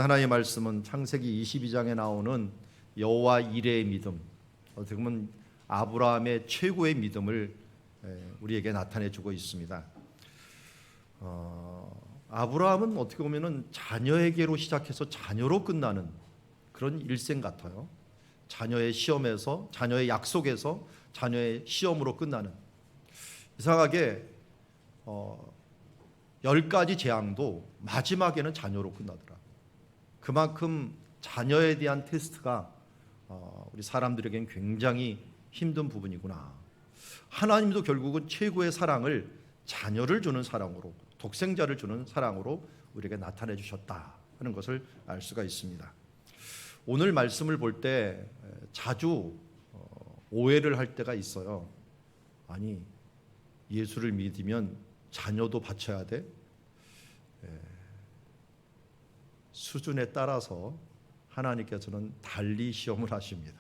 하나님의 말씀은 창세기 22장에 나오는 여호와 이레의 믿음, 어떻게 보면 아브라함의 최고의 믿음을 우리에게 나타내 주고 있습니다. 아브라함은 어떻게 보면 자녀에게로 시작해서 자녀로 끝나는 그런 일생 같아요. 자녀의 시험에서, 자녀의 약속에서 자녀의 시험으로 끝나는. 이상하게 10가지 재앙도 마지막에는 자녀로 끝나더라. 그만큼 자녀에 대한 테스트가 우리 사람들에겐 굉장히 힘든 부분이구나. 하나님도 결국은 최고의 사랑을 자녀를 주는 사랑으로, 독생자를 주는 사랑으로 우리에게 나타내 주셨다 하는 것을 알 수가 있습니다. 오늘 말씀을 볼 때 자주 오해를 할 때가 있어요. 아니, 예수를 믿으면 자녀도 바쳐야 돼? 수준에 따라서 하나님께서는 달리 시험을 하십니다.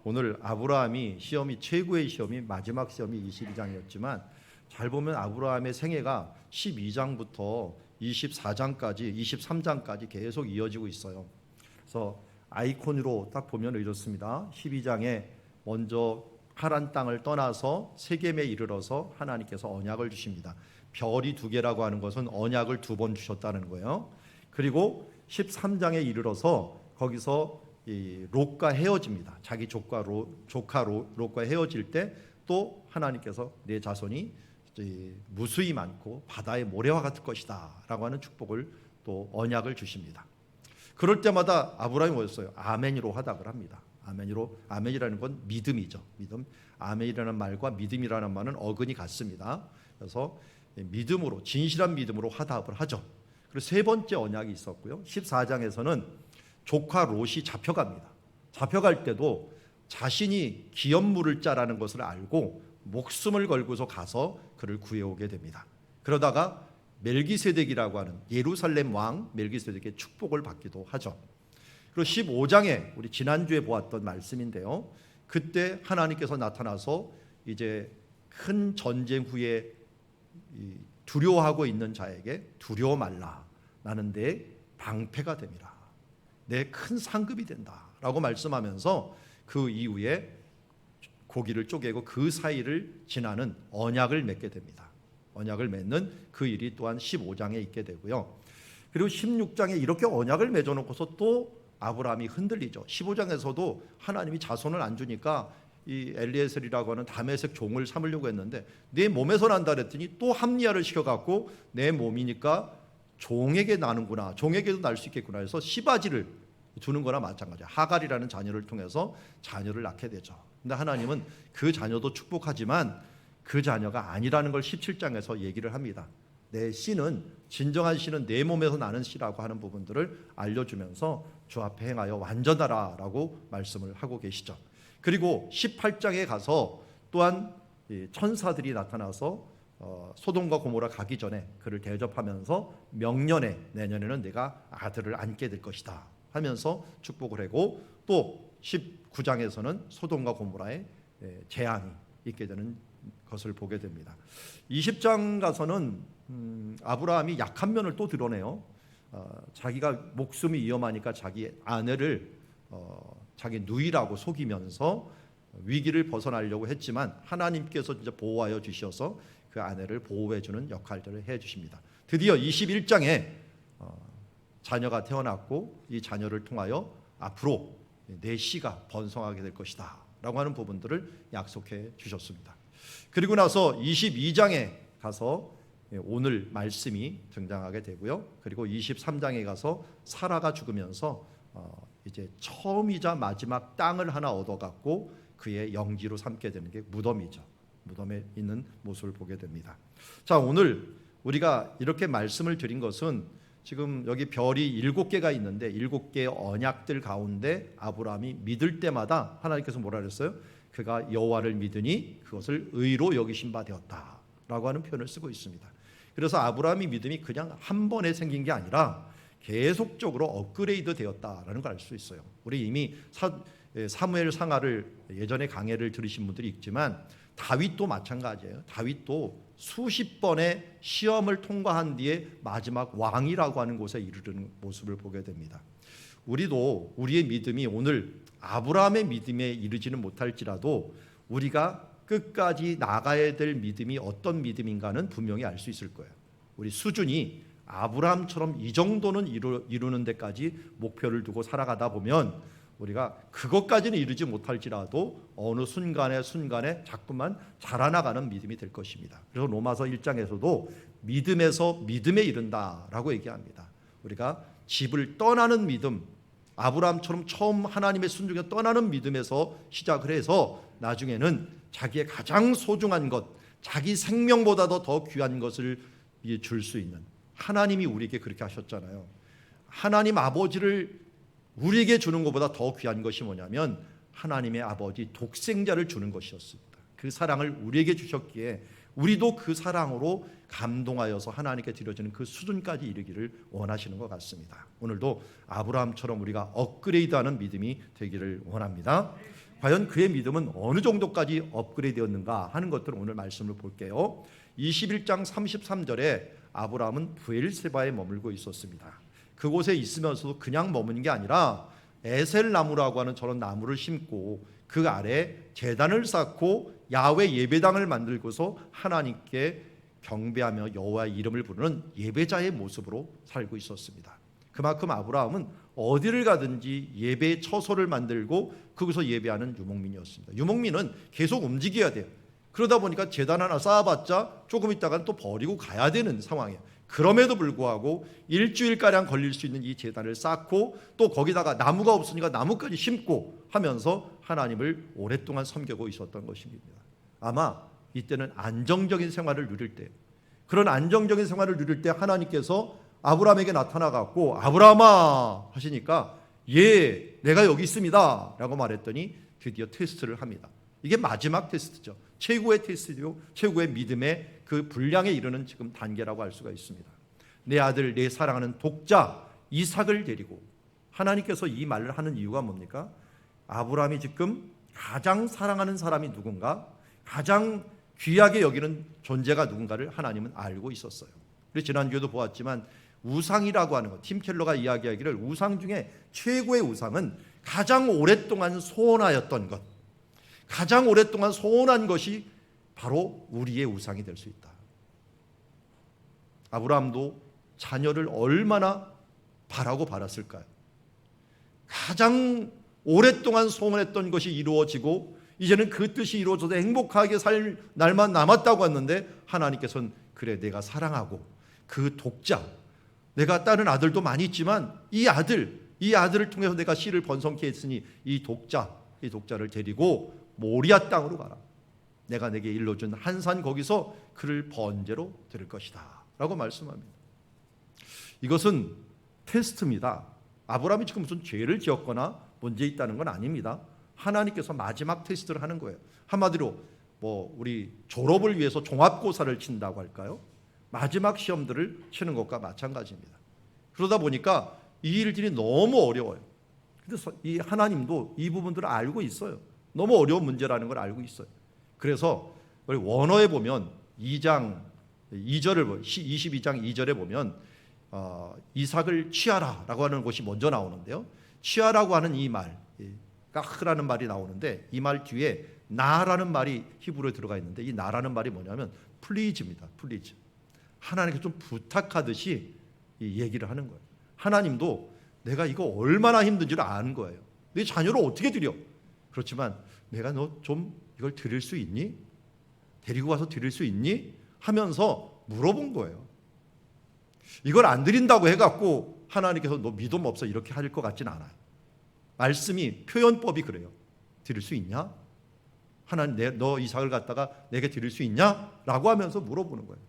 오늘 아브라함이 최고의 시험이 마지막 시험이 22장이었지만 잘 보면 아브라함의 생애가 12장부터 24장까지 23장까지 계속 이어지고 있어요. 그래서 아이콘으로 딱 보면 이렇습니다. 12장에 먼저 하란 땅을 떠나서 세겜에 이르러서 하나님께서 언약을 주십니다. 별이 2개라고 하는 것은 언약을 2번 주셨다는 거예요. 그리고 13장에 이르러서 거기서 롯과 헤어집니다. 자기 조카 롯과 헤어질 때 또 하나님께서 내 자손이 무수히 많고 바다의 모래와 같을 것이다 라고 하는 축복을 또 언약을 주십니다. 그럴 때마다 아브라함이 뭐였어요? 아멘이로 화답을 합니다. 아멘이라는 건 믿음이죠. 믿음. 아멘이라는 말과 믿음이라는 말은 어근이 같습니다. 그래서 믿음으로, 진실한 믿음으로 화답을 하죠. 그리고 세 번째 언약이 있었고요. 14장에서는 조카 롯이 잡혀갑니다. 잡혀갈 때도 자신이 기업물을 자라는 것을 알고 목숨을 걸고서 가서 그를 구해오게 됩니다. 그러다가 멜기세덱이라고 하는 예루살렘 왕 멜기세덱의 축복을 받기도 하죠. 그리고 15장에 우리 지난주에 보았던 말씀인데요. 그때 하나님께서 나타나서 이제 큰 전쟁 후에 두려워하고 있는 자에게 두려워 말라. 나는 내 방패가 됨이라. 내 큰 상급이 된다. 라고 말씀하면서 그 이후에 고기를 쪼개고 그 사이를 지나는 언약을 맺게 됩니다. 언약을 맺는 그 일이 또한 15장에 있게 되고요. 그리고 16장에 이렇게 언약을 맺어놓고서 또 아브라함이 흔들리죠. 15장에서도 하나님이 자손을 안 주니까 이 엘리에셀이라고 하는 다메섹 종을 삼으려고 했는데 내 몸에서 난다 그랬더니 또 합리화를 시켜갖고 내 몸이니까 종에게 나는구나, 종에게도 날 수 있겠구나 해서 시바지를 주는 거나 마찬가지야. 하갈이라는 자녀를 통해서 자녀를 낳게 되죠. 근데 하나님은 그 자녀도 축복하지만 그 자녀가 아니라는 걸 17장에서 얘기를 합니다. 내 씨는, 진정한 씨는 내 몸에서 나는 씨라고 하는 부분들을 알려주면서 주 앞에 행하여 완전하라 라고 말씀을 하고 계시죠. 그리고 18장에 가서 또한 천사들이 나타나서 소돔과 고모라 가기 전에 그를 대접하면서 명년에, 내년에는 내가 아들을 안게 될 것이다 하면서 축복을 하고, 또 19장에서는 소돔과 고모라의 재앙이 있게 되는 것을 보게 됩니다. 20장 가서는 아브라함이 약한 면을 또 드러내요. 자기가 목숨이 위험하니까 자기 아내를 자기 누이라고 속이면서 위기를 벗어나려고 했지만 하나님께서 이제 보호하여 주셔서 그 아내를 보호해 주는 역할들을 해 주십니다. 드디어 21장에 자녀가 태어났고 이 자녀를 통하여 앞으로 내 씨가 번성하게 될 것이다 라고 하는 부분들을 약속해 주셨습니다. 그리고 나서 22장에 가서 오늘 말씀이 등장하게 되고요. 그리고 23장에 가서 사라가 죽으면서 이제 처음이자 마지막 땅을 하나 얻어갖고 그의 영지로 삼게 되는 게 무덤이죠. 무덤에 있는 모습을 보게 됩니다. 자, 오늘 우리가 이렇게 말씀을 드린 것은 지금 여기 별이 7개가 있는데 7개의 언약들 가운데 아브라함이 믿을 때마다 하나님께서 뭐라 그랬어요? 그가 여호와를 믿으니 그것을 의로 여기신 바 되었다 라고 하는 표현을 쓰고 있습니다. 그래서 아브라함의 믿음이 그냥 한 번에 생긴 게 아니라 계속적으로 업그레이드 되었다라는 걸 알 수 있어요. 우리 이미 사무엘 상하를 예전에 강해를 들으신 분들이 있지만 다윗도 마찬가지예요. 다윗도 수십 번의 시험을 통과한 뒤에 마지막 왕이라고 하는 곳에 이르는 모습을 보게 됩니다. 우리도 우리의 믿음이 오늘 아브라함의 믿음에 이르지는 못할지라도 우리가 끝까지 나가야 될 믿음이 어떤 믿음인가는 분명히 알 수 있을 거예요. 우리 수준이 아브라함처럼 이 정도는 이루는 데까지 목표를 두고 살아가다 보면 우리가 그것까지는 이루지 못할지라도 어느 순간에 자꾸만 자라나가는 믿음이 될 것입니다. 그래서 로마서 1장에서도 믿음에서 믿음에 이른다라고 얘기합니다. 우리가 집을 떠나는 믿음, 아브라함처럼 처음 하나님의 순종에 떠나는 믿음에서 시작을 해서 나중에는 자기의 가장 소중한 것, 자기 생명보다도 더 귀한 것을 줄 수 있는, 하나님이 우리에게 그렇게 하셨잖아요. 하나님 아버지를 우리에게 주는 것보다 더 귀한 것이 뭐냐면 하나님의 아버지 독생자를 주는 것이었습니다. 그 사랑을 우리에게 주셨기에 우리도 그 사랑으로 감동하여서 하나님께 드려지는 그 수준까지 이르기를 원하시는 것 같습니다. 오늘도 아브라함처럼 우리가 업그레이드하는 믿음이 되기를 원합니다. 과연 그의 믿음은 어느 정도까지 업그레이드되었는가 하는 것들을 오늘 말씀을 볼게요. 21장 33절에 아브라함은 브엘세바에 머물고 있었습니다. 그곳에 있으면서도 그냥 머무는 게 아니라 에셀 나무라고 하는 저런 나무를 심고 그 아래 제단을 쌓고 야훼 예배당을 만들고서 하나님께 경배하며 여호와의 이름을 부르는 예배자의 모습으로 살고 있었습니다. 그만큼 아브라함은 어디를 가든지 예배의 처소를 만들고 거기서 예배하는 유목민이었습니다. 유목민은 계속 움직여야 돼요. 그러다 보니까 제단 하나 쌓아봤자 조금 있다가 또 버리고 가야 되는 상황이에요. 그럼에도 불구하고 일주일가량 걸릴 수 있는 이 제단을 쌓고 또 거기다가 나무가 없으니까 나무까지 심고 하면서 하나님을 오랫동안 섬기고 있었던 것입니다. 아마 이때는 안정적인 생활을 누릴 때, 그런 안정적인 생활을 누릴 때 하나님께서 아브라함에게 나타나갖고 아브라함아 하시니까 예 내가 여기 있습니다 라고 말했더니 드디어 테스트를 합니다. 이게 마지막 테스트죠. 최고의 테스트요, 최고의 믿음의 그 분량에 이르는 지금 단계라고 할 수가 있습니다. 내 아들, 내 사랑하는 독자 이삭을 데리고, 하나님께서 이 말을 하는 이유가 뭡니까? 아브라함이 지금 가장 사랑하는 사람이 누군가, 가장 귀하게 여기는 존재가 누군가를 하나님은 알고 있었어요. 그래서 지난주에도 보았지만 우상이라고 하는 것, 팀 켈러가 이야기하기를 우상 중에 최고의 우상은 가장 오랫동안 소원하였던 것, 가장 오랫동안 소원한 것이 바로 우리의 우상이 될 수 있다. 아브라함도 자녀를 얼마나 바라고 바랐을까요? 가장 오랫동안 소원했던 것이 이루어지고 이제는 그 뜻이 이루어져서 행복하게 살 날만 남았다고 했는데 하나님께서는 그래 내가 사랑하고 그 독자, 내가 다른 아들도 많이 있지만 이 아들을 통해서 내가 씨를 번성케 했으니 이 독자를 데리고 모리아 땅으로 가라. 내가 내게 일러준 한 산 거기서 그를 번제로 드릴 것이다 라고 말씀합니다. 이것은 테스트입니다. 아브라함이 지금 무슨 죄를 지었거나 문제 있다는 건 아닙니다. 하나님께서 마지막 테스트를 하는 거예요. 한마디로 우리 졸업을 위해서 종합고사를 친다고 할까요? 마지막 시험들을 치는 것과 마찬가지입니다. 그러다 보니까 이 일들이 너무 어려워요. 그래서 이 하나님도 이 부분들을 알고 있어요. 너무 어려운 문제라는 걸 알고 있어요. 그래서 원어에 보면 2장 2절을 22장 2절에 보면 이삭을 취하라라고 하는 것이 먼저 나오는데요. 취하라고 하는 이 말, 까흐라는 말이 나오는데 이 말 뒤에 나라는 말이 히브리어에 들어가 있는데 이 나라는 말이 뭐냐면 플리즈입니다. 플리즈. 하나님께 좀 부탁하듯이 이 얘기를 하는 거예요. 하나님도 내가 이거 얼마나 힘든지를 아는 거예요. 내 자녀를 어떻게 드려? 그렇지만 내가 너 좀 이걸 드릴 수 있니? 데리고 와서 드릴 수 있니? 하면서 물어본 거예요. 이걸 안 드린다고 해갖고 하나님께서 너 믿음 없어 이렇게 할 것 같진 않아요. 말씀이 표현법이 그래요. 드릴 수 있냐? 하나님 너 이삭을 갖다가 내게 드릴 수 있냐? 라고 하면서 물어보는 거예요.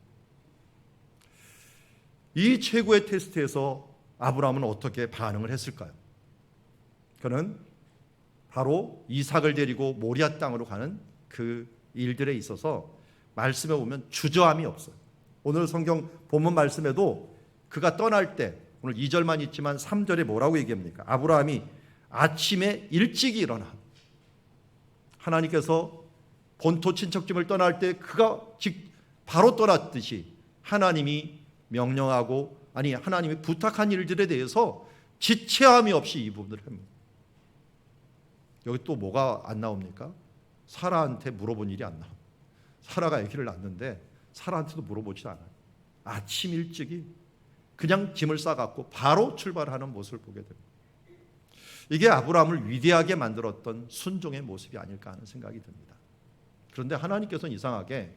이 최고의 테스트에서 아브라함은 어떻게 반응을 했을까요? 그는 바로 이삭을 데리고 모리아 땅으로 가는 그 일들에 있어서 말씀에 보면 주저함이 없어요. 오늘 성경 본문 말씀에도 그가 떠날 때 오늘 2절만 있지만 3절에 뭐라고 얘기합니까? 아브라함이 아침에 일찍 일어나 하나님께서 본토 친척집을 떠날 때 그가 바로 떠났듯이 하나님이 명령하고 하나님이 부탁한 일들에 대해서 지체함이 없이 이 부분을 합니다. 여기 또 뭐가 안 나옵니까? 사라한테 물어본 일이 안 나옵니다. 사라가 아기를 낳는데 사라한테도 물어보지 않아요. 아침 일찍이 그냥 짐을 싸갖고 바로 출발하는 모습을 보게 됩니다. 이게 아브라함을 위대하게 만들었던 순종의 모습이 아닐까 하는 생각이 듭니다. 그런데 하나님께서는 이상하게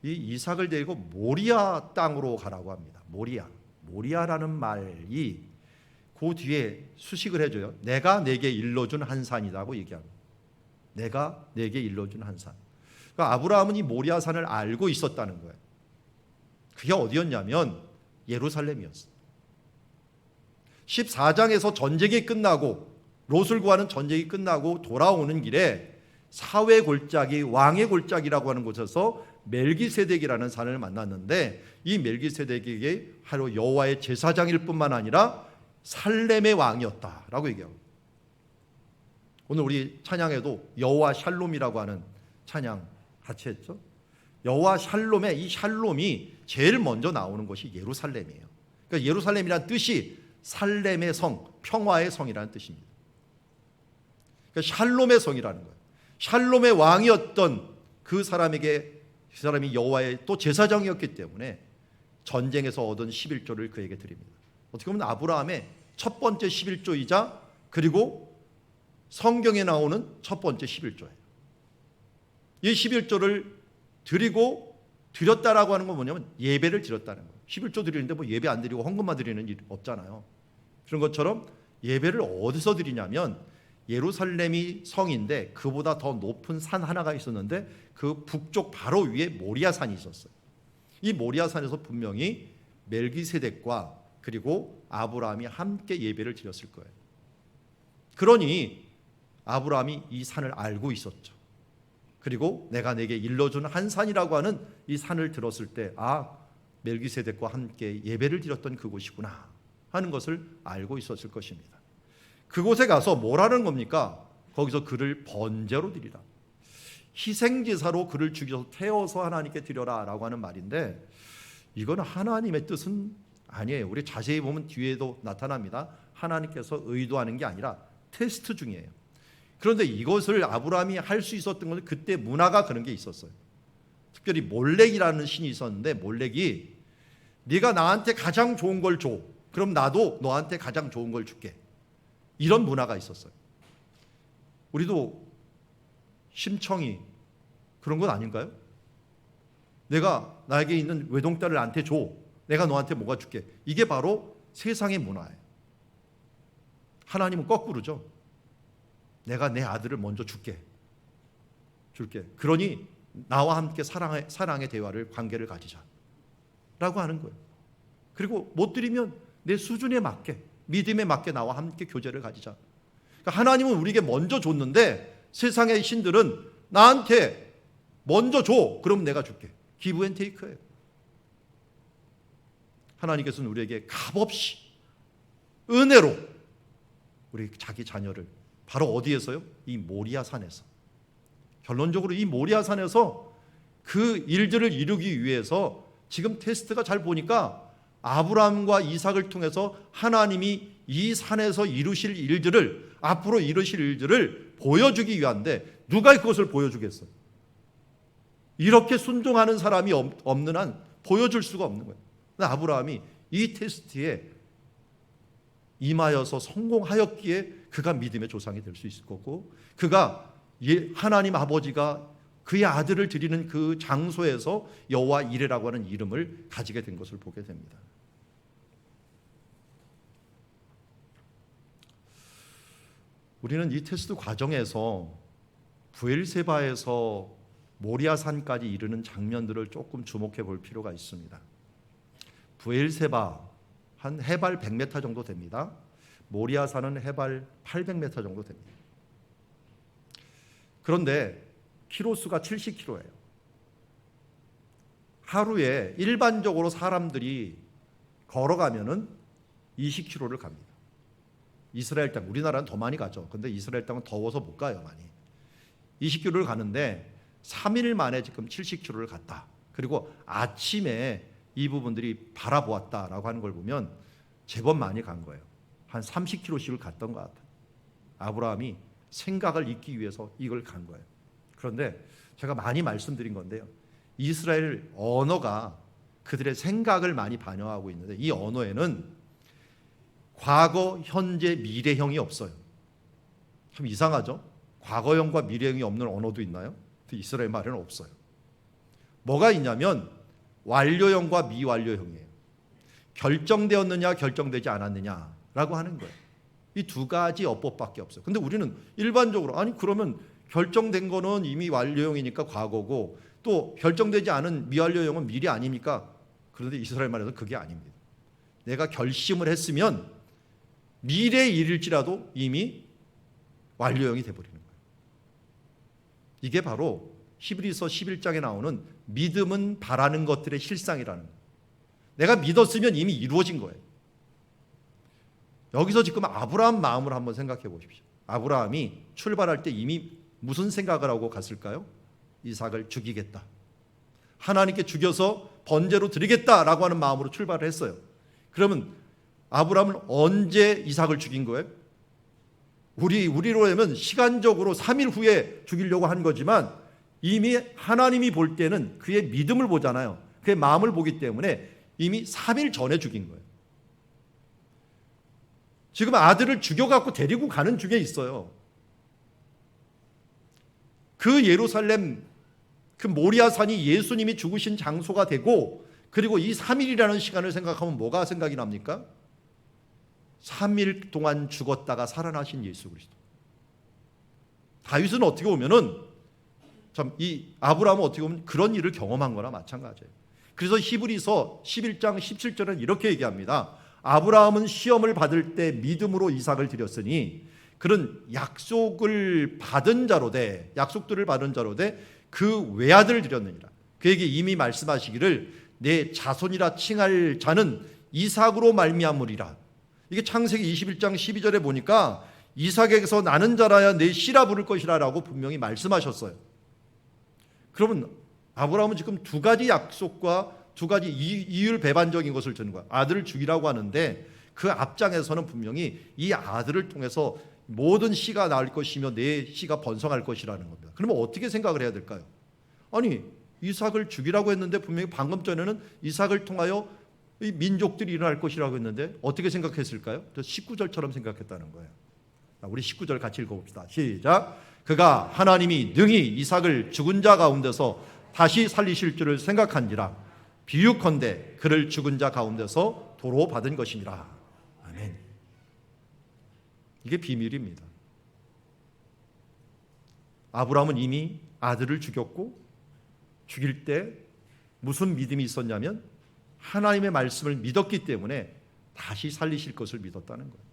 이 이삭을 데리고 모리아 땅으로 가라고 합니다. 모리아라는 말이 그 뒤에 수식을 해줘요. 내가 내게 일러준 한 산이라고 얘기합니다. 내가 내게 일러준 한 산. 그러니까 아브라함은 이 모리아 산을 알고 있었다는 거예요. 그게 어디였냐면 예루살렘이었어요. 14장에서 전쟁이 끝나고 롯을 구하는 전쟁이 끝나고 돌아오는 길에 사회 골짜기, 왕의 골짜기라고 하는 곳에서 멜기세덱이라는 산을 만났는데 이 멜기세덱에게 하루 여호와의 제사장일 뿐만 아니라 살렘의 왕이었다라고 얘기합니다. 오늘 우리 찬양에도 여호와 샬롬이라고 하는 찬양 같이 했죠. 여호와 샬롬의 이 샬롬이 제일 먼저 나오는 곳이 예루살렘이에요. 그러니까 예루살렘이라는 뜻이 살렘의 성, 평화의 성이라는 뜻입니다. 그러니까 샬롬의 성이라는 거예요. 샬롬의 왕이었던 그 사람에게 그 사람이 여호와의 또 제사장이었기 때문에 전쟁에서 얻은 11조를 그에게 드립니다. 어떻게 보면 아브라함의 첫 번째 11조이자 그리고 성경에 나오는 첫 번째 11조예요. 이 11조를 드렸다라고 하는 건 뭐냐면 예배를 드렸다는 거예요. 11조 드리는데 뭐 예배 안 드리고 헌금만 드리는 일 없잖아요. 그런 것처럼 예배를 어디서 드리냐면 예루살렘이 성인데 그보다 더 높은 산 하나가 있었는데 그 북쪽 바로 위에 모리아산이 있었어요. 이 모리아산에서 분명히 멜기세덱과 그리고 아브라함이 함께 예배를 드렸을 거예요. 그러니 아브라함이 이 산을 알고 있었죠. 그리고 내가 내게 일러준 한 산이라고 하는 이 산을 들었을 때 멜기세덱과 함께 예배를 드렸던 그곳이구나 하는 것을 알고 있었을 것입니다. 그곳에 가서 뭐라는 겁니까? 거기서 그를 번제로 드리라. 희생제사로 그를 죽여서 태워서 하나님께 드려라 라고 하는 말인데 이건 하나님의 뜻은 아니에요. 우리 자세히 보면 뒤에도 나타납니다. 하나님께서 의도하는 게 아니라 테스트 중이에요. 그런데 이것을 아브라함이 할 수 있었던 것은 그때 문화가 그런 게 있었어요. 특별히 몰렉이라는 신이 있었는데 몰렉이 네가 나한테 가장 좋은 걸 줘. 그럼 나도 너한테 가장 좋은 걸 줄게. 이런 문화가 있었어요. 우리도 심청이 그런 건 아닌가요? 내가 나에게 있는 외동딸을 나한테 줘. 내가 너한테 뭐가 줄게. 이게 바로 세상의 문화예요. 하나님은 거꾸로죠. 내가 내 아들을 먼저 줄게. 그러니 나와 함께 사랑의 대화를 관계를 가지자 라고 하는 거예요. 그리고 못 드리면 내 수준에 맞게 믿음에 맞게 나와 함께 교제를 가지자. 그러니까 하나님은 우리에게 먼저 줬는데 세상의 신들은 나한테 먼저 줘. 그럼 내가 줄게. 기브 앤 테이크예요. 하나님께서는 우리에게 값없이 은혜로 우리 자기 자녀를 바로 어디에서요? 이 모리아 산에서. 결론적으로 이 모리아 산에서 그 일들을 이루기 위해서 지금 테스트가 잘 보니까 아브라함과 이삭을 통해서 하나님이 이 산에서 이루실 일들을 앞으로 이루실 일들을 보여주기 위한데 누가 그것을 보여주겠어요? 이렇게 순종하는 사람이 없는 한 보여줄 수가 없는 거예요. 근데 아브라함이 이 테스트에 임하여서 성공하였기에 그가 믿음의 조상이 될 수 있을 거고 그가 하나님 아버지가 그의 아들을 드리는 그 장소에서 여호와 이레라고 하는 이름을 가지게 된 것을 보게 됩니다. 우리는 이 테스트 과정에서 브엘세바에서 모리아산까지 이르는 장면들을 조금 주목해 볼 필요가 있습니다. 브엘세바 한 해발 100m 정도 됩니다. 모리아산은 해발 800m 정도 됩니다. 그런데 키로수가 70km예요. 하루에 일반적으로 사람들이 걸어가면은 20km를 갑니다. 이스라엘 땅, 우리나라는 더 많이 가죠. 근데 이스라엘 땅은 더워서 못 가요, 많이. 20km를 가는데 3일 만에 지금 70km를 갔다. 그리고 아침에 이 부분들이 바라보았다라고 하는 걸 보면 제법 많이 간 거예요. 한 30km씩을 갔던 것 같아요. 아브라함이 생각을 잊기 위해서 이걸 간 거예요. 그런데 제가 많이 말씀드린 건데요. 이스라엘 언어가 그들의 생각을 많이 반영하고 있는데 이 언어에는 과거, 현재, 미래형이 없어요. 참 이상하죠? 과거형과 미래형이 없는 언어도 있나요? 이스라엘 말에는 없어요. 뭐가 있냐면 완료형과 미완료형이에요. 결정되었느냐 결정되지 않았느냐라고 하는 거예요. 이 두 가지 어법밖에 없어요. 근데 우리는 일반적으로 아니 그러면 결정된 거는 이미 완료형이니까 과거고 또 결정되지 않은 미완료형은 미래 아닙니까? 그런데 이스라엘 말에서는 그게 아닙니다. 내가 결심을 했으면 미래의 일일지라도 이미 완료형이 돼버리는 거예요. 이게 바로 히브리서 11장에 나오는 믿음은 바라는 것들의 실상이라는 거예요. 내가 믿었으면 이미 이루어진 거예요. 여기서 지금 아브라함 마음을 한번 생각해 보십시오. 아브라함이 출발할 때 이미 무슨 생각을 하고 갔을까요? 이삭을 죽이겠다. 하나님께 죽여서 번제로 드리겠다라고 하는 마음으로 출발을 했어요. 그러면 아브라함은 언제 이삭을 죽인 거예요? 우리로 하면 시간적으로 3일 후에 죽이려고 한 거지만 이미 하나님이 볼 때는 그의 믿음을 보잖아요. 그의 마음을 보기 때문에 이미 3일 전에 죽인 거예요. 지금 아들을 죽여갖고 데리고 가는 중에 있어요. 그 예루살렘, 그 모리아산이 예수님이 죽으신 장소가 되고 그리고 이 3일이라는 시간을 생각하면 뭐가 생각이 납니까? 3일 동안 죽었다가 살아나신 예수 그리스도. 다윗은 어떻게 보면은 참 이 아브라함은 어떻게 보면 그런 일을 경험한 거나 마찬가지예요. 그래서 히브리서 11장 17절은 이렇게 얘기합니다. 아브라함은 시험을 받을 때 믿음으로 이삭을 드렸으니 그런 약속들을 받은 자로 돼 그 외아들을 드렸느니라. 그에게 이미 말씀하시기를 내 자손이라 칭할 자는 이삭으로 말미암으리라. 이게 창세기 21장 12절에 보니까 이삭에게서 나는 자라야 내 씨라 부를 것이라 라고 분명히 말씀하셨어요. 그러면 아브라함은 지금 두 가지 약속과 두 가지 이율배반적인 것을 주는 거야. 아들을 죽이라고 하는데 그 앞장에서는 분명히 이 아들을 통해서 모든 씨가 나올 것이며 내 씨가 번성할 것이라는 겁니다. 그러면 어떻게 생각을 해야 될까요? 아니 이삭을 죽이라고 했는데 분명히 방금 전에는 이삭을 통하여 이 민족들이 일어날 것이라고 했는데 어떻게 생각했을까요? 19절처럼 생각했다는 거예요. 우리 19절 같이 읽어봅시다. 시작. 그가 하나님이 능히 이삭을 죽은 자 가운데서 다시 살리실 줄을 생각한지라 비유컨대 그를 죽은 자 가운데서 도로 받은 것이니라. 아멘. 이게 비밀입니다. 아브라함은 이미 아들을 죽였고 죽일 때 무슨 믿음이 있었냐면 하나님의 말씀을 믿었기 때문에 다시 살리실 것을 믿었다는 거예요.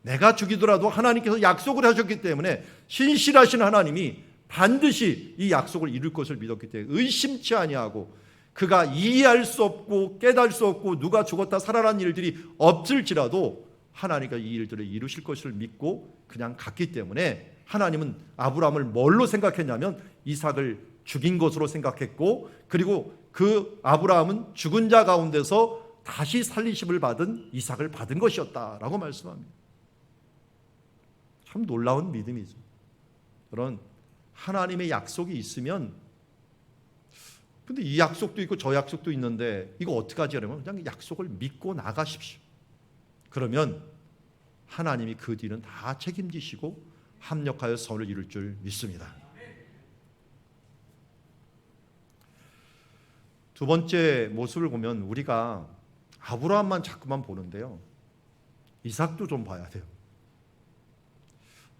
내가 죽이더라도 하나님께서 약속을 하셨기 때문에 신실하신 하나님이 반드시 이 약속을 이룰 것을 믿었기 때문에 의심치 아니하고 그가 이해할 수 없고 깨달을 수 없고 누가 죽었다 살아난 일들이 없을지라도 하나님과 이 일들을 이루실 것을 믿고 그냥 갔기 때문에 하나님은 아브라함을 뭘로 생각했냐면 이삭을 죽인 것으로 생각했고 그리고 그 아브라함은 죽은 자 가운데서 다시 살리심을 받은 이삭을 받은 것이었다라고 말씀합니다. 참 놀라운 믿음이죠. 그런 하나님의 약속이 있으면 근데 이 약속도 있고 저 약속도 있는데 이거 어떻게 하지? 그러면 그냥 약속을 믿고 나가십시오. 그러면 하나님이 그 뒤는 다 책임지시고 합력하여 선을 이룰 줄 믿습니다. 두 번째 모습을 보면 우리가 아브라함만 자꾸만 보는데요. 이삭도 좀 봐야 돼요.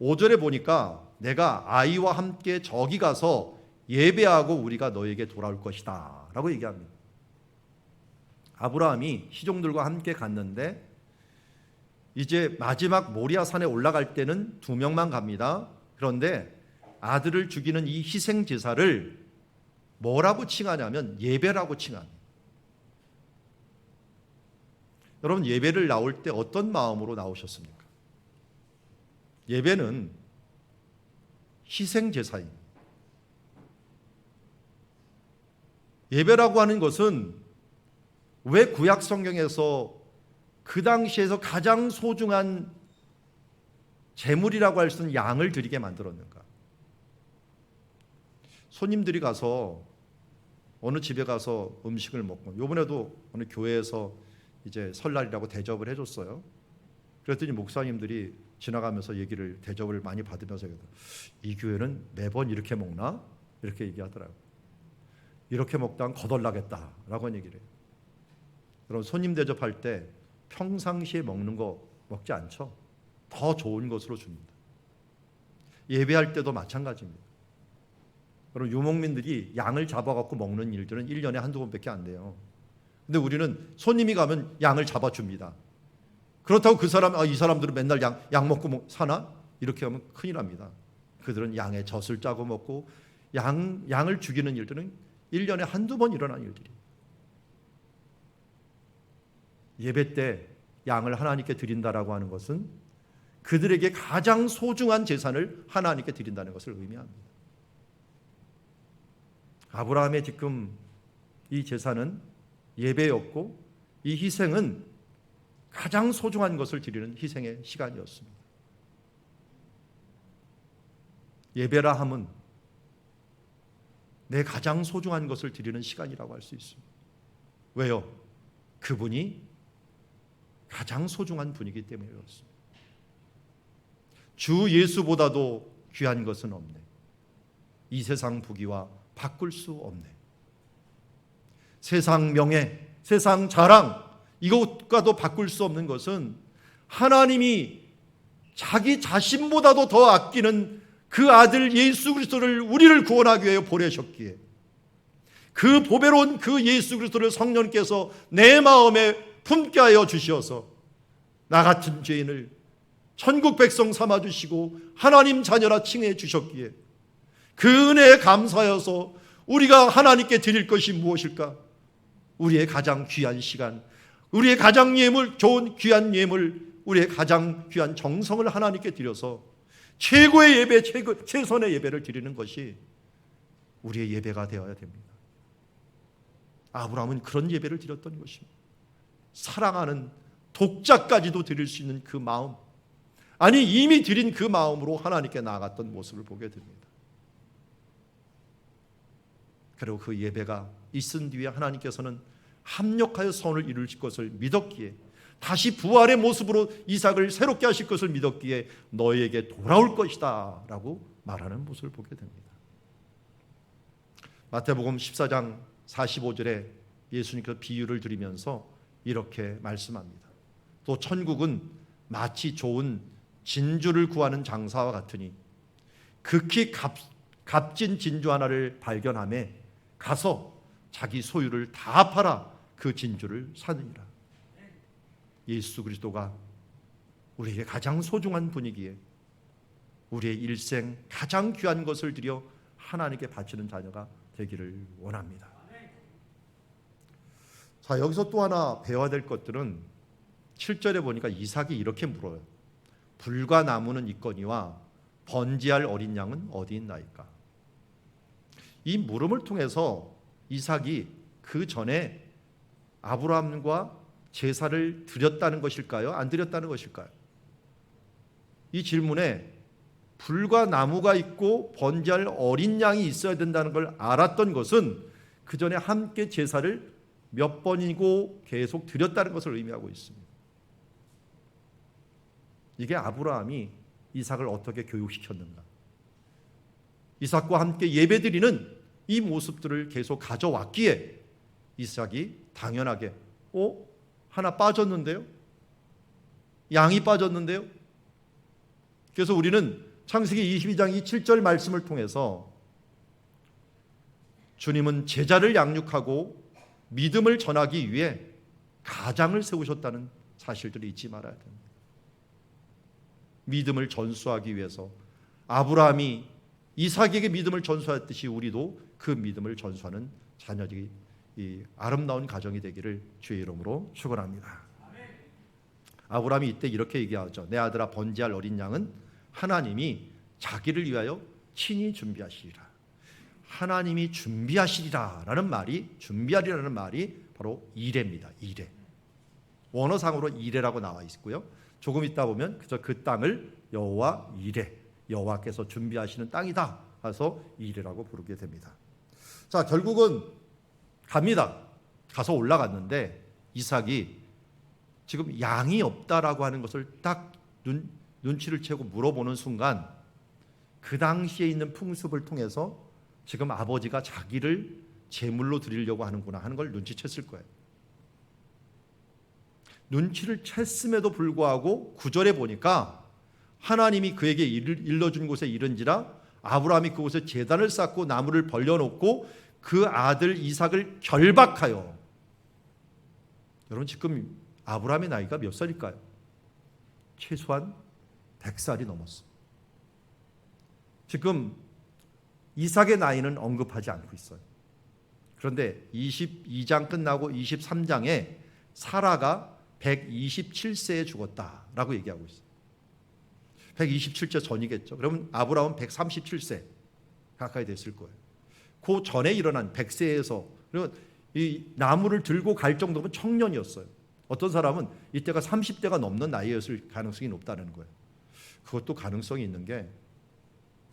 5절에 보니까 내가 아이와 함께 저기 가서 예배하고 우리가 너에게 돌아올 것이다 라고 얘기합니다. 아브라함이 시종들과 함께 갔는데 이제 마지막 모리아산에 올라갈 때는 2명만 갑니다. 그런데 아들을 죽이는 이 희생 제사를 뭐라고 칭하냐면 예배라고 칭합니다. 여러분, 예배를 나올 때 어떤 마음으로 나오셨습니까? 예배는 희생 제사입니다. 예배라고 하는 것은 왜 구약 성경에서 그 당시에서 가장 소중한 제물이라고 할 수 있는 양을 드리게 만들었는가? 손님들이 가서 어느 집에 가서 음식을 먹고, 이번에도 어느 교회에서 이제 설날이라고 대접을 해줬어요. 그랬더니 목사님들이 지나가면서 대접을 많이 받으면서 이 교회는 매번 이렇게 먹나? 이렇게 얘기하더라고요. 이렇게 먹다간 거덜나겠다라고 얘기를 해요. 여러분, 손님 대접할 때 평상시에 먹는 거 먹지 않죠? 더 좋은 것으로 줍니다. 예배할 때도 마찬가지입니다. 여러분, 유목민들이 양을 잡아갖고 먹는 일들은 1년에 한두 번밖에 안 돼요. 근데 우리는 손님이 가면 양을 잡아줍니다. 그렇다고 이 사람들은 맨날 양 먹고 사나? 이렇게 하면 큰일 납니다. 그들은 양의 젖을 짜고 먹고 양을 죽이는 일들은 1년에 한두 번 일어나는 일들이에요. 예배 때 양을 하나님께 드린다라고 하는 것은 그들에게 가장 소중한 재산을 하나님께 드린다는 것을 의미합니다. 아브라함의 지금 이 제사는 예배였고, 이 희생은 가장 소중한 것을 드리는 희생의 시간이었습니다. 예배라 함은 내 가장 소중한 것을 드리는 시간이라고 할 수 있습니다. 왜요? 그분이 가장 소중한 분이기 때문에 그렇습니다. 주 예수보다도 귀한 것은 없네. 이 세상 부귀와 바꿀 수 없네. 세상 명예, 세상 자랑, 이것과도 바꿀 수 없는 것은 하나님이 자기 자신보다도 더 아끼는 그 아들 예수 그리스도를 우리를 구원하기 위해 보내셨기에, 그 보배로운 그 예수 그리스도를 성령께서 내 마음에 품게 하여 주시어서 나 같은 죄인을 천국 백성 삼아주시고 하나님 자녀라 칭해 주셨기에, 그 은혜에 감사하여서 우리가 하나님께 드릴 것이 무엇일까? 우리의 가장 귀한 시간, 우리의 가장 좋은 귀한 예물, 우리의 가장 귀한 정성을 하나님께 드려서 최고의 예배, 최선의 예배를 드리는 것이 우리의 예배가 되어야 됩니다. 아브라함은 그런 예배를 드렸던 것입니다. 사랑하는 독자까지도 드릴 수 있는 그 마음, 아니 이미 드린 그 마음으로 하나님께 나아갔던 모습을 보게 됩니다. 그리고 그 예배가 있은 뒤에 하나님께서는 합력하여 선을 이룰 것을 믿었기에, 다시 부활의 모습으로 이삭을 새롭게 하실 것을 믿었기에 너희에게 돌아올 것이다 라고 말하는 모습을 보게 됩니다. 마태복음 14장 45절에 예수님께서 비유를 드리면서 이렇게 말씀합니다. 또 천국은 마치 좋은 진주를 구하는 장사와 같으니 극히 값진 진주 하나를 발견하매 가서 자기 소유를 다 팔아 그 진주를 사느니라. 예수 그리스도가 우리에게 가장 소중한 분이기에 우리의 일생 가장 귀한 것을 드려 하나님께 바치는 자녀가 되기를 원합니다. 자, 여기서 또 하나 배워야 될 것들은 7절에 보니까 이삭이 이렇게 물어요. 불과 나무는 있거니와 번제할 어린 양은 어디 있나이까? 이 물음을 통해서 이삭이 그 전에 아브라함과 제사를 드렸다는 것일까요? 안 드렸다는 것일까요? 이 질문에 불과 나무가 있고 번제할 어린 양이 있어야 된다는 걸 알았던 것은 그 전에 함께 제사를 몇 번이고 계속 드렸다는 것을 의미하고 있습니다. 이게 아브라함이 이삭을 어떻게 교육시켰는가? 이삭과 함께 예배드리는 이 모습들을 계속 가져왔기에 이삭이 당연하게 하나 빠졌는데요? 양이 빠졌는데요? 그래서 우리는 창세기 22장 7절 말씀을 통해서 주님은 제자를 양육하고 믿음을 전하기 위해 가장을 세우셨다는 사실들을 잊지 말아야 됩니다. 믿음을 전수하기 위해서 아브라함이 이삭에게 믿음을 전수했듯이 우리도 그 믿음을 전수하는 자녀들이 이 아름다운 가정이 되기를 주의 이름으로 축원합니다. 아브라함이 이때 이렇게 얘기하죠. 내 아들아, 번제할 어린 양은 하나님이 자기를 위하여 친히 준비하시리라. 하나님이 준비하시리라라는 말이, 준비하리라는 말이 바로 이레입니다. 이레. 원어상으로 이레라고 나와 있고요. 조금 있다 보면 그저 그 땅을 여호와 이레, 여호와께서 준비하시는 땅이다 해서 이레라고 부르게 됩니다. 자, 결국은 갑니다. 가서 올라갔는데 이삭이 지금 양이 없다라고 하는 것을 딱 눈치를 채고 물어보는 순간 그 당시에 있는 풍습을 통해서 지금 아버지가 자기를 제물로 드리려고 하는구나 하는 걸 눈치챘을 거예요. 눈치를 챘음에도 불구하고 9절에 보니까 하나님이 그에게 일러준 곳에 이른지라 아브라함이 그곳에 제단을 쌓고 나무를 벌려놓고 그 아들 이삭을 결박하여. 여러분, 지금 아브라함의 나이가 몇 살일까요? 최소한 100살이 넘었어. 지금 이삭의 나이는 언급하지 않고 있어요. 그런데 22장 끝나고 23장에 사라가 127세에 죽었다라고 얘기하고 있어요. 127세 전이겠죠. 그러면 아브라함은 137세 가까이 됐을 거예요. 그 전에 일어난 100세에서 이 나무를 들고 갈 정도면 청년이었어요. 어떤 사람은 이때가 30대가 넘는 나이였을 가능성이 높다는 거예요. 그것도 가능성이 있는 게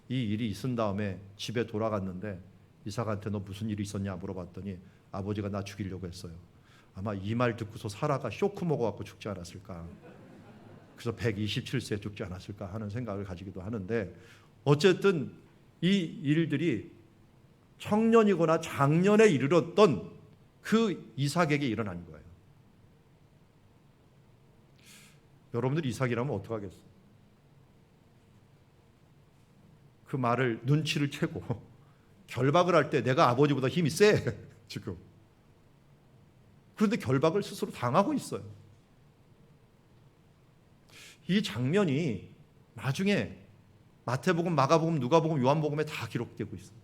이 일이 있은 다음에 집에 돌아갔는데 이삭한테 너 무슨 일이 있었냐 물어봤더니 아버지가 나 죽이려고 했어요. 아마 이 말 듣고서 사라가 쇼크 먹어갖고 죽지 않았을까. 그래서 127세에 죽지 않았을까 하는 생각을 가지기도 하는데, 어쨌든 이 일들이 청년이거나 장년에 이르렀던 그 이삭에게 일어난 거예요. 여러분들이 이삭이라면 어떡하겠어요? 그 말을 눈치를 채고 결박을 할 때 내가 아버지보다 힘이 세 지금. 그런데 결박을 스스로 당하고 있어요. 이 장면이 나중에 마태복음, 마가복음, 누가복음, 요한복음에 다 기록되고 있어요.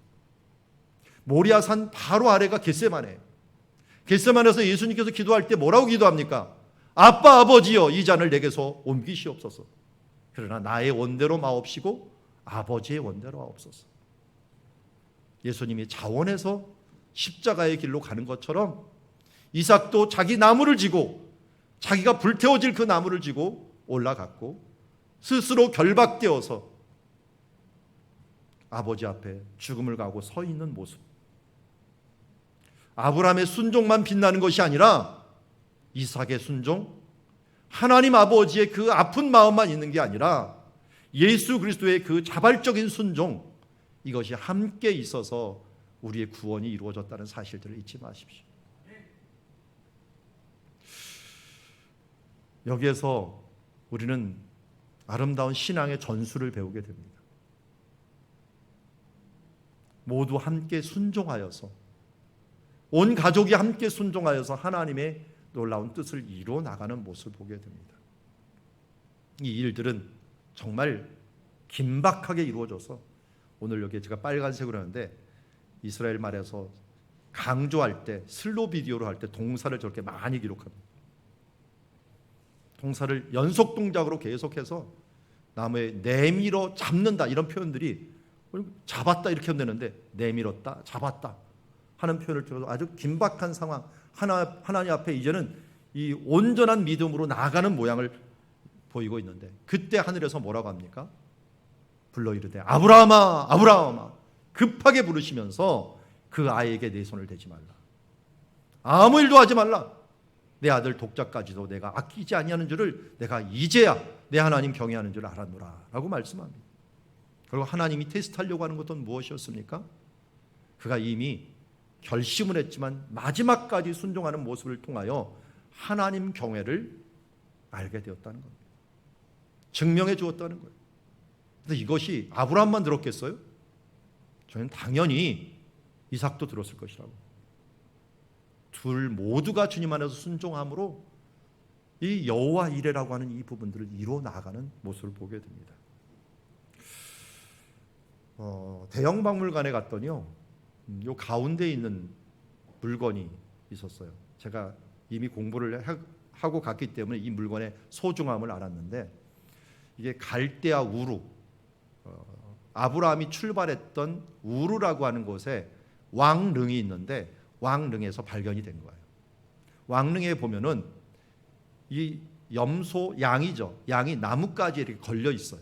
모리아산 바로 아래가 겟세마네. 겟세마네에서 예수님께서 기도할 때 뭐라고 기도합니까? 아빠, 아버지여, 이 잔을 내게서 옮기시옵소서. 그러나 나의 원대로 마옵시고 아버지의 원대로 하옵소서. 예수님이 자원해서 십자가의 길로 가는 것처럼 이삭도 자기 나무를 지고, 자기가 불태워질 그 나무를 지고 올라갔고 스스로 결박되어서 아버지 앞에 죽음을 가고 서 있는 모습. 아브라함의 순종만 빛나는 것이 아니라 이삭의 순종, 하나님 아버지의 그 아픈 마음만 있는 게 아니라 예수 그리스도의 그 자발적인 순종, 이것이 함께 있어서 우리의 구원이 이루어졌다는 사실들을 잊지 마십시오. 여기에서 우리는 아름다운 신앙의 전술을 배우게 됩니다. 모두 함께 순종하여서, 온 가족이 함께 순종하여서 하나님의 놀라운 뜻을 이루어 나가는 모습을 보게 됩니다. 이 일들은 정말 긴박하게 이루어져서 오늘 여기 제가 빨간색으로 하는데 이스라엘 말에서 강조할 때, 슬로 비디오로 할 때 동사를 저렇게 많이 기록합니다. 동사를 연속 동작으로 계속해서 나무에 내밀어 잡는다 이런 표현들이, 잡았다 이렇게 하면 되는데 내밀었다, 잡았다 하는 표현을 통해서 아주 긴박한 상황, 하나님 앞에 이제는 이 온전한 믿음으로 나아가는 모양을 보이고 있는데, 그때 하늘에서 뭐라고 합니까? 불러 이르되 아브라함아, 아브라함아, 급하게 부르시면서 그 아이에게 내 손을 대지 말라, 아무 일도 하지 말라, 내 아들 독자까지도 내가 아끼지 아니하는 줄을 내가 이제야 내 하나님 경외하는 줄 알았노라 라고 말씀합니다. 그리고 하나님이 테스트하려고 하는 것은 무엇이었습니까? 그가 이미 결심을 했지만 마지막까지 순종하는 모습을 통하여 하나님 경외를 알게 되었다는 겁니다. 증명해 주었다는 거예요. 그런데 이것이 아브라함만 들었겠어요? 저는 당연히 이삭도 들었을 것이라고. 둘 모두가 주님 안에서 순종함으로 이 여호와 이레라고 하는 이 부분들을 이루어 나가는 모습을 보게 됩니다. 대형 박물관에 갔더니요, 요 가운데 있는 물건이 있었어요. 제가 이미 공부를 하고 갔기 때문에 이 물건의 소중함을 알았는데, 이게 갈대아 우루, 아브라함이 출발했던 우루라고 하는 곳에 왕릉이 있는데 왕릉에서 발견이 된 거예요. 왕릉에 보면은 이 염소, 양이죠. 양이 나뭇가지에 이렇게 걸려 있어요.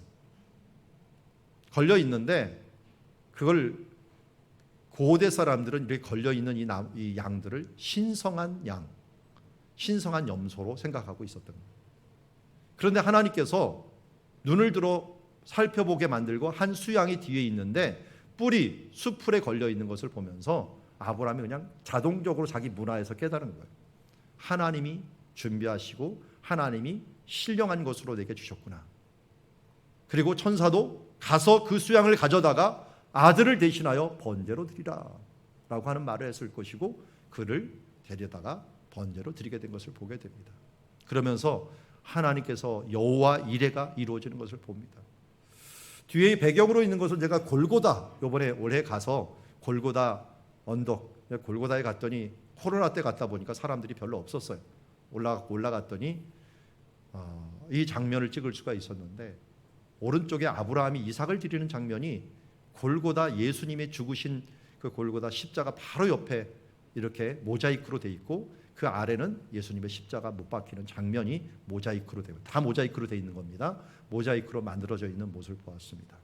걸려 있는데 그걸 고대 사람들은 이렇게 걸려 있는 이 양들을 신성한 양, 신성한 염소로 생각하고 있었던 거예요. 그런데 하나님께서 눈을 들어 살펴보게 만들고 한 수양이 뒤에 있는데 뿔이 수풀에 걸려 있는 것을 보면서 아브라함이 그냥 자동적으로 자기 문화에서 깨달은 거예요. 하나님이 준비하시고 하나님이 신령한 것으로 내게 주셨구나. 그리고 천사도 가서 그 수양을 가져다가 아들을 대신하여 번제로 드리라 라고 하는 말을 했을 것이고, 그를 데려다가 번제로 드리게 된 것을 보게 됩니다. 그러면서 하나님께서 여호와 이레가 이루어지는 것을 봅니다. 뒤에 배경으로 있는 것은 제가 골고다, 이번에 올해 가서 골고다 언덕, 골고다에 갔더니 코로나 때 갔다 보니까 사람들이 별로 없었어요. 올라갔더니 이 장면을 찍을 수가 있었는데, 오른쪽에 아브라함이 이삭을 드리는 장면이 골고다, 예수님의 죽으신 그 골고다 십자가 바로 옆에 이렇게 모자이크로 돼 있고, 그 아래는 예수님의 십자가 못 박히는 장면이 모자이크로 되고, 다 모자이크로 돼 있는 겁니다. 모자이크로 만들어져 있는 모습을 보았습니다.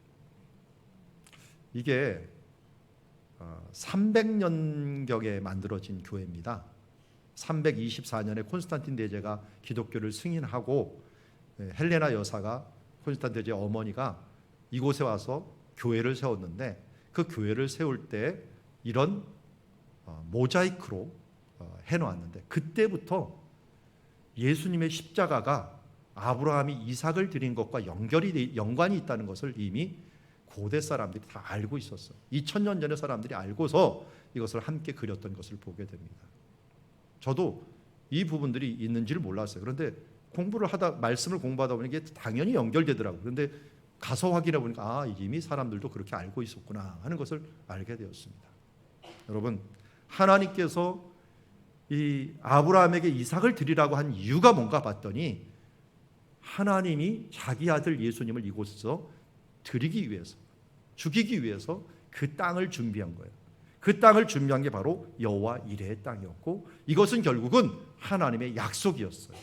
이게 300년경에 만들어진 교회입니다. 324년에 콘스탄틴 대제가 기독교를 승인하고 헬레나 여사가, 콘스탄틴 대제 어머니가 이곳에 와서 교회를 세웠는데, 그 교회를 세울 때 이런 모자이크로 해놓았는데, 그때부터 예수님의 십자가가 아브라함이 이삭을 드린 것과 연관이 있다는 것을 이미 고대 사람들이 다 알고 있었어요. 2000년 전에 사람들이 알고서 이것을 함께 그렸던 것을 보게 됩니다. 저도 이 부분들이 있는지를 몰랐어요. 그런데 말씀을 공부하다 보니 이게 당연히 연결되더라고요. 그런데 가서 확인해 보니까 이미 사람들도 그렇게 알고 있었구나 하는 것을 알게 되었습니다. 여러분, 하나님께서 이 아브라함에게 이삭을 드리라고 한 이유가 뭔가 봤더니, 하나님이 자기 아들 예수님을 이곳에서 드리기 위해서, 죽이기 위해서 그 땅을 준비한 거예요. 그 땅을 준비한 게 바로 여호와 이레의 땅이었고, 이것은 결국은 하나님의 약속이었어요.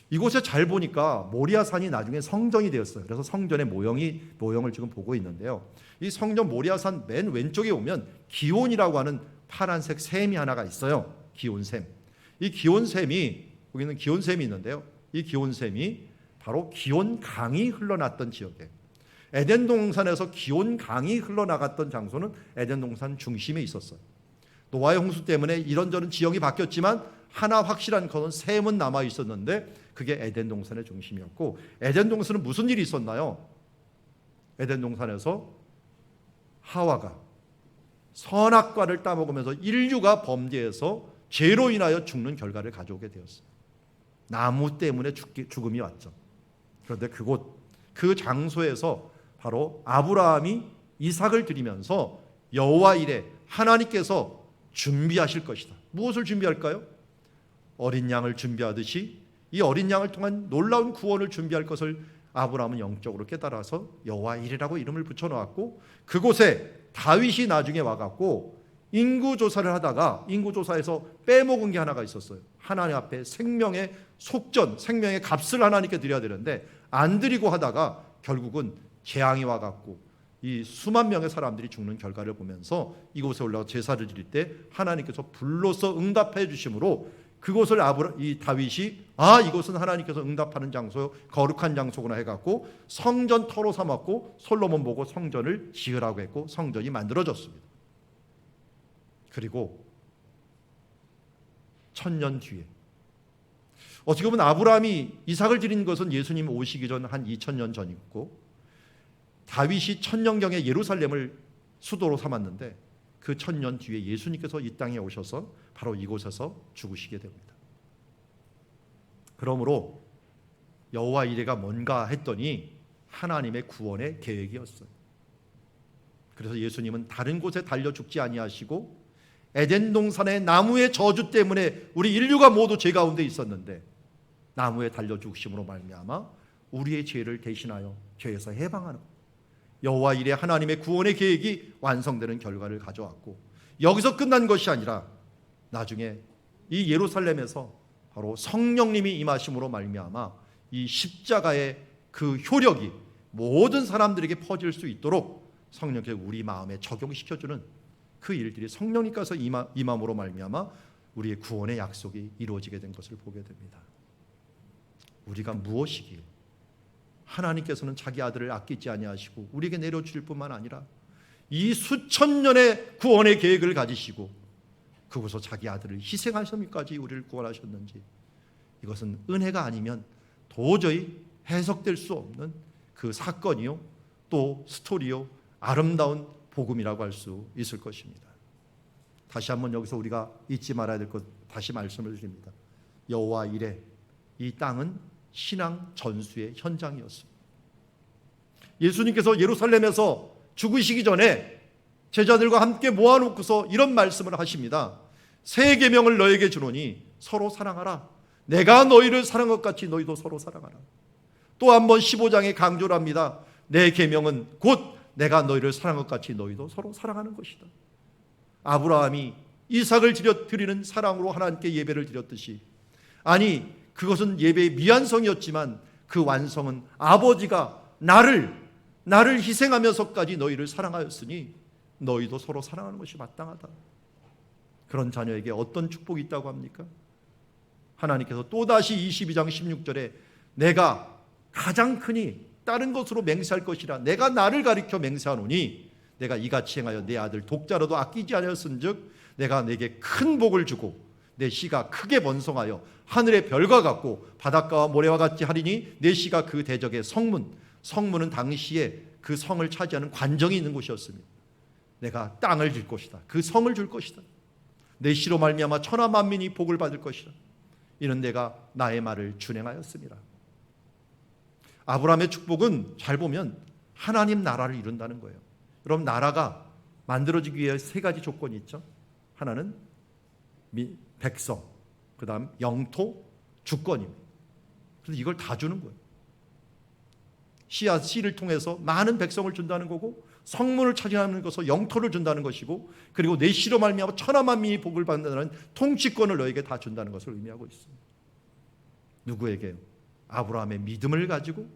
이곳에 잘 보니까 모리아산이 나중에 성전이 되었어요. 그래서 성전의 모형을 지금 보고 있는데요. 이 성전 모리아산 맨 왼쪽에 오면 기온이라고 하는 파란색 샘이 하나가 있어요. 기온샘. 이 기온샘이, 여기는 기온샘이 있는데요. 이 기온샘이 바로 기온강이 흘러났던 지역이에요. 에덴 동산에서 기온강이 흘러나갔던 장소는 에덴 동산 중심에 있었어요. 노아의 홍수 때문에 이런저런 지형이 바뀌었지만 하나 확실한 것은 샘은 남아 있었는데, 그게 에덴 동산의 중심이었고, 에덴 동산은 무슨 일이 있었나요? 에덴 동산에서 하와가 선악과를 따먹으면서 인류가 범죄해서 죄로 인하여 죽는 결과를 가져오게 되었어요. 나무 때문에 죽음이 왔죠. 그런데 그 장소에서 바로 아브라함이 이삭을 드리면서 여호와 이레, 하나님께서 준비하실 것이다. 무엇을 준비할까요? 어린 양을 준비하듯이 이 어린 양을 통한 놀라운 구원을 준비할 것을 아브라함은 영적으로 깨달아서 여호와 이레라고 이름을 붙여놓았고, 그곳에 다윗이 나중에 와갖고 인구조사를 하다가 인구조사에서 빼먹은 게 하나가 있었어요. 하나님 앞에 생명의 속전, 생명의 값을 하나님께 드려야 되는데 안 드리고 하다가 결국은 재앙이 와갖고 이 수만 명의 사람들이 죽는 결과를 보면서 이곳에 올라가 제사를 드릴 때 하나님께서 불로서 응답해 주심으로 그곳을 이 다윗이 이곳은 하나님께서 응답하는 장소, 거룩한 장소구나 해갖고 성전 터로 삼았고, 솔로몬 보고 성전을 지으라고 했고 성전이 만들어졌습니다. 그리고 1000년 뒤에, 어떻게 보면 아브라함이 이삭을 드린 것은 예수님 오시기 전 한 2000년 전이고, 다윗이 1000년경에 예루살렘을 수도로 삼았는데 그 1000년 뒤에 예수님께서 이 땅에 오셔서 바로 이곳에서 죽으시게 됩니다. 그러므로 여호와 이레가 뭔가 했더니 하나님의 구원의 계획이었어요. 그래서 예수님은 다른 곳에 달려 죽지 아니하시고 에덴 동산의 나무의 저주 때문에 우리 인류가 모두 죄 가운데 있었는데 나무에 달려 죽으심으로 말미암아 우리의 죄를 대신하여 죄에서 해방하는 여호와 이레 하나님의 구원의 계획이 완성되는 결과를 가져왔고, 여기서 끝난 것이 아니라 나중에 이 예루살렘에서 바로 성령님이 임하심으로 말미암아 이 십자가의 그 효력이 모든 사람들에게 퍼질 수 있도록 성령께서 우리 마음에 적용시켜주는 그 일들이 성령님께서 임함으로 말미암아 우리의 구원의 약속이 이루어지게 된 것을 보게 됩니다. 우리가 무엇이기에 하나님께서는 자기 아들을 아끼지 아니하시고 우리에게 내려주실 뿐만 아니라 이 수천 년의 구원의 계획을 가지시고 그곳에서 자기 아들을 희생하시면까지 우리를 구원하셨는지, 이것은 은혜가 아니면 도저히 해석될 수 없는 그 사건이요, 또 스토리요, 아름다운 복음이라고 할 수 있을 것입니다. 다시 한번 여기서 우리가 잊지 말아야 될 것 다시 말씀을 드립니다. 여호와 이레, 이 땅은 신앙 전수의 현장이었습니다. 예수님께서 예루살렘에서 죽으시기 전에 제자들과 함께 모아놓고서 이런 말씀을 하십니다. 새 계명을 너에게 주노니 서로 사랑하라. 내가 너희를 사랑한 것 같이 너희도 서로 사랑하라. 또 한 번 15장에 강조를 합니다. 내 계명은 곧 내가 너희를 사랑한 것 같이 너희도 서로 사랑하는 것이다. 아브라함이 이삭을 드리는 사랑으로 하나님께 예배를 드렸듯이, 아니 그것은 예배의 미완성이었지만 그 완성은 아버지가 나를 희생하면서까지 너희를 사랑하였으니 너희도 서로 사랑하는 것이 마땅하다. 그런 자녀에게 어떤 축복이 있다고 합니까? 하나님께서 또다시 22장 16절에 내가 가장 크니 다른 것으로 맹세할 것이라 내가 나를 가리켜 맹세하노니 내가 이같이 행하여 내 아들 독자라도 아끼지 아니하였은즉 내가 내게 큰 복을 주고 내 씨가 크게 번성하여 하늘의 별과 같고 바닷가와 모래와 같이 하리니 내 씨가 그 대적의 성문은 당시에 그 성을 차지하는 관정이 있는 곳이었습니다. 내가 땅을 줄 것이다. 그 성을 줄 것이다. 내 씨로 말미암아 천하 만민이 복을 받을 것이다. 이는 내가 나의 말을 준행하였습니다. 아브라함의 축복은 잘 보면 하나님 나라를 이룬다는 거예요. 여러분, 나라가 만들어지기 위해 세 가지 조건이 있죠. 하나는 백성, 그 다음 영토, 주권입니다. 그래서 이걸 다 주는 거예요. 씨를 통해서 많은 백성을 준다는 거고, 성문을 차지하는 것으로 영토를 준다는 것이고, 그리고 내 씨로 말미암아 천하 만민이 복을 받는다는 통치권을 너에게 다 준다는 것을 의미하고 있습니다. 누구에게요? 아브라함의 믿음을 가지고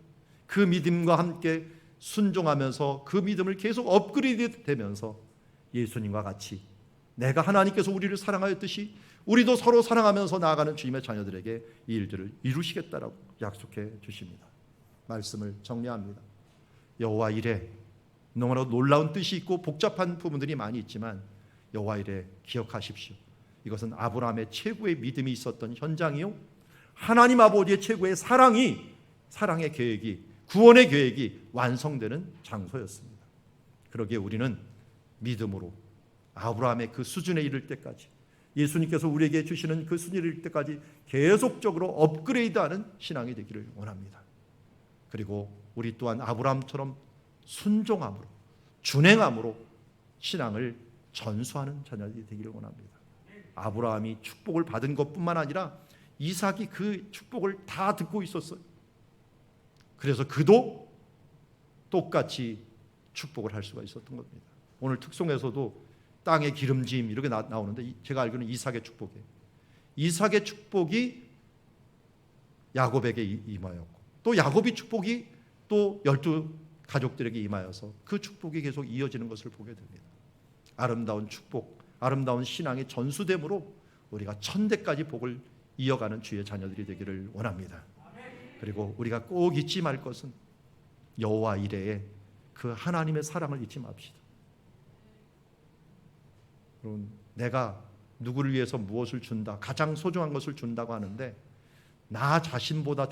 그 믿음과 함께 순종하면서 그 믿음을 계속 업그레이드 되면서 예수님과 같이 내가 하나님께서 우리를 사랑하였듯이 우리도 서로 사랑하면서 나아가는 주님의 자녀들에게 이 일들을 이루시겠다라고 약속해 주십니다. 말씀을 정리합니다. 여호와 이레, 너무나 놀라운 뜻이 있고 복잡한 부분들이 많이 있지만 여호와 이레 기억하십시오. 이것은 아브라함의 최고의 믿음이 있었던 현장이요, 하나님 아버지의 최고의 사랑의 계획이, 구원의 계획이 완성되는 장소였습니다. 그러기에 우리는 믿음으로 아브라함의 그 수준에 이를 때까지, 예수님께서 우리에게 주시는 그 수준에 이를 때까지 계속적으로 업그레이드하는 신앙이 되기를 원합니다. 그리고 우리 또한 아브라함처럼 순종함으로, 준행함으로 신앙을 전수하는 자녀들이 되기를 원합니다. 아브라함이 축복을 받은 것뿐만 아니라 이삭이 그 축복을 다 듣고 있었어요. 그래서 그도 똑같이 축복을 할 수가 있었던 겁니다. 오늘 특송에서도 땅의 기름짐 이렇게 나오는데 제가 알기로는 이삭의 축복이에요. 이삭의 축복이 야곱에게 임하였고, 또 야곱의 축복이 또 12 가족들에게 임하여서 그 축복이 계속 이어지는 것을 보게 됩니다. 아름다운 축복, 아름다운 신앙의 전수됨으로 우리가 천대까지 복을 이어가는 주의 자녀들이 되기를 원합니다. 그리고 우리가 꼭 잊지 말 것은 여호와 이레의 그 하나님의 사랑을 잊지 맙시다. 여러분, 내가 누구를 위해서 무엇을 준다, 가장 소중한 것을 준다고 하는데 나 자신보다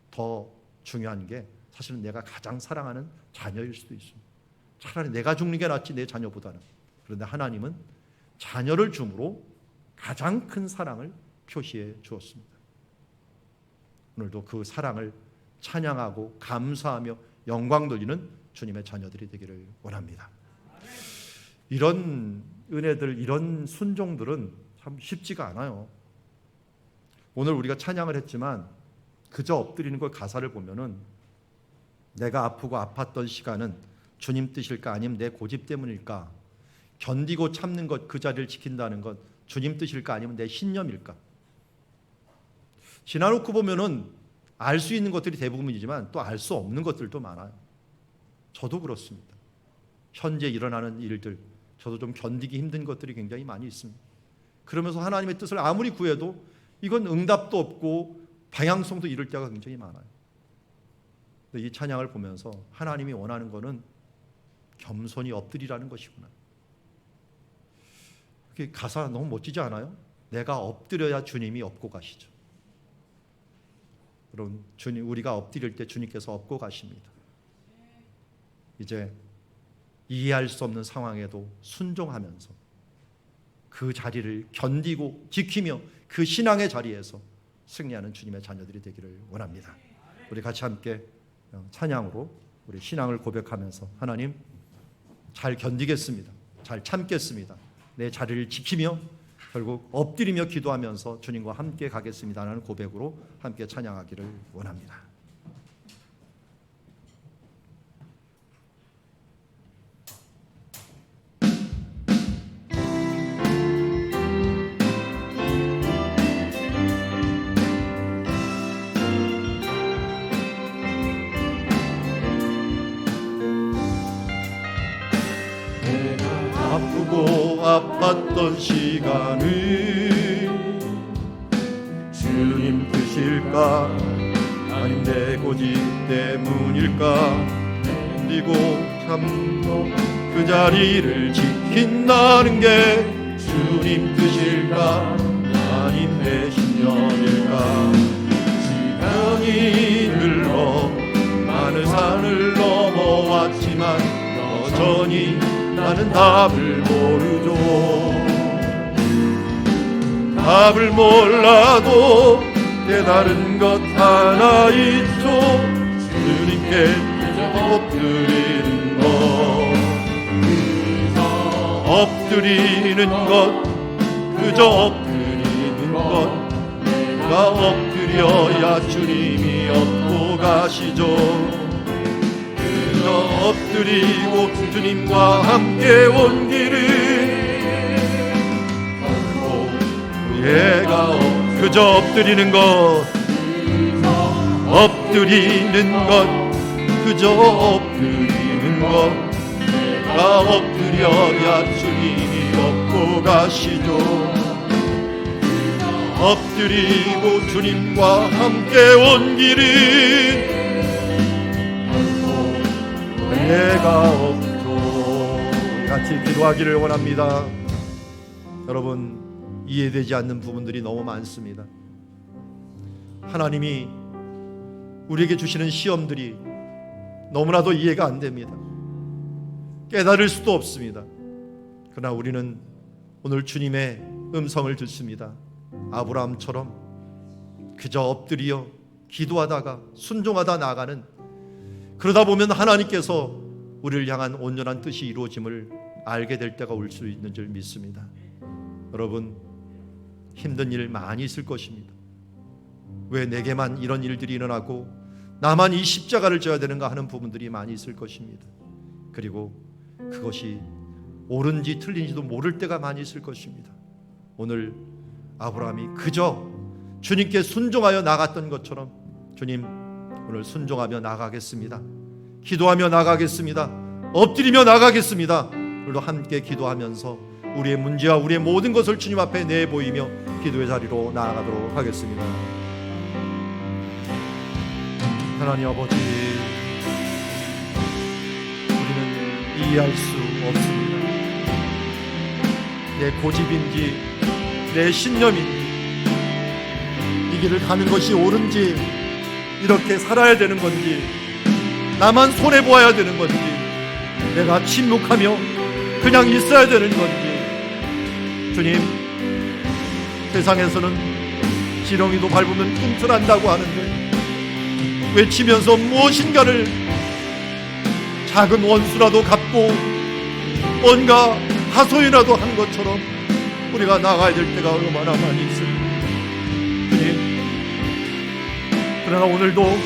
더 중요한 게 사실은 내가 가장 사랑하는 자녀일 수도 있습니다. 차라리 내가 죽는 게 낫지 내 자녀보다는. 그런데 하나님은 자녀를 줌으로 가장 큰 사랑을 표시해 주었습니다. 오늘도 그 사랑을 찬양하고 감사하며 영광 돌리는 주님의 자녀들이 되기를 원합니다. 이런 은혜들, 이런 순종들은 참 쉽지가 않아요. 오늘 우리가 찬양을 했지만 그저 엎드리는 걸 가사를 보면은 내가 아프고 아팠던 시간은 주님 뜻일까 아니면 내 고집 때문일까? 견디고 참는 것, 그 자리를 지킨다는 것 주님 뜻일까 아니면 내 신념일까? 지나놓고 보면은 알 수 있는 것들이 대부분이지만 또 알 수 없는 것들도 많아요. 저도 그렇습니다. 현재 일어나는 일들, 저도 좀 견디기 힘든 것들이 굉장히 많이 있습니다. 그러면서 하나님의 뜻을 아무리 구해도 이건 응답도 없고 방향성도 잃을 때가 굉장히 많아요. 근데 이 찬양을 보면서 하나님이 원하는 것은 겸손히 엎드리라는 것이구나. 가사 너무 멋지지 않아요? 내가 엎드려야 주님이 업고 가시죠. 여러분, 주님, 우리가 엎드릴 때 주님께서 업고 가십니다. 이제 이해할 수 없는 상황에도 순종하면서 그 자리를 견디고 지키며 그 신앙의 자리에서 승리하는 주님의 자녀들이 되기를 원합니다. 우리 같이 함께 찬양으로 우리 신앙을 고백하면서 하나님, 잘 견디겠습니다. 잘 참겠습니다. 내 자리를 지키며 결국 엎드리며 기도하면서 주님과 함께 가겠습니다라는 고백으로 함께 찬양하기를 원합니다. 아프고 아팠던 시간을 주님 뜻일까 아님 내 고집 때문일까? 그리고 참고 그 자리를 지킨다는 게 주님 뜻일까 아님 내 신념일까? 시간이 흘러 많은 산을 넘어왔지만 여전히 나는 답을 모르죠. 답을 몰라도 깨달은 것 하나 있죠. 주님께 엎드리는 것, 엎드리는 것, 그저 엎드리는 것. 내가 엎드려야 주님이 업고 가시죠. 엎드리고 주님과 함께 온 길은 얘가 그저 엎드리는 것, 엎드리는 것, 그저 엎드리는 것. 내가 엎드려야 주님이 업고 가시죠. 엎드리고 주님과 함께 온 길은 내가 없죠. 같이 기도하기를 원합니다. 여러분, 이해되지 않는 부분들이 너무 많습니다. 하나님이 우리에게 주시는 시험들이 너무나도 이해가 안 됩니다. 깨달을 수도 없습니다. 그러나 우리는 오늘 주님의 음성을 듣습니다. 아브라함처럼 그저 엎드려 기도하다가 순종하다 나아가는, 그러다 보면 하나님께서 우리를 향한 온전한 뜻이 이루어짐을 알게 될 때가 올 수 있는 줄 믿습니다. 여러분, 힘든 일 많이 있을 것입니다. 왜 내게만 이런 일들이 일어나고 나만 이 십자가를 져야 되는가 하는 부분들이 많이 있을 것입니다. 그리고 그것이 옳은지 틀린지도 모를 때가 많이 있을 것입니다. 오늘 아브라함이 그저 주님께 순종하여 나갔던 것처럼 주님, 오늘 순종하며 나가겠습니다. 기도하며 나가겠습니다. 엎드리며 나가겠습니다. 오늘도 함께 기도하면서 우리의 문제와 우리의 모든 것을 주님 앞에 내보이며 기도의 자리로 나아가도록 하겠습니다. 하나님 아버지, 우리는 이해할 수 없습니다. 내 고집인지 내 신념인지 이 길을 가는 것이 옳은지, 이렇게 살아야 되는 건지, 나만 손해보아야 되는 건지, 내가 침묵하며 그냥 있어야 되는 건지. 주님, 세상에서는 지렁이도 밟으면 꿈틀한다고 하는데 외치면서 무엇인가를, 작은 원수라도 갚고 뭔가 하소연이라도 한 것처럼 우리가 나가야 될 때가 얼마나 많이 있습니다. 주님, 그러나 오늘도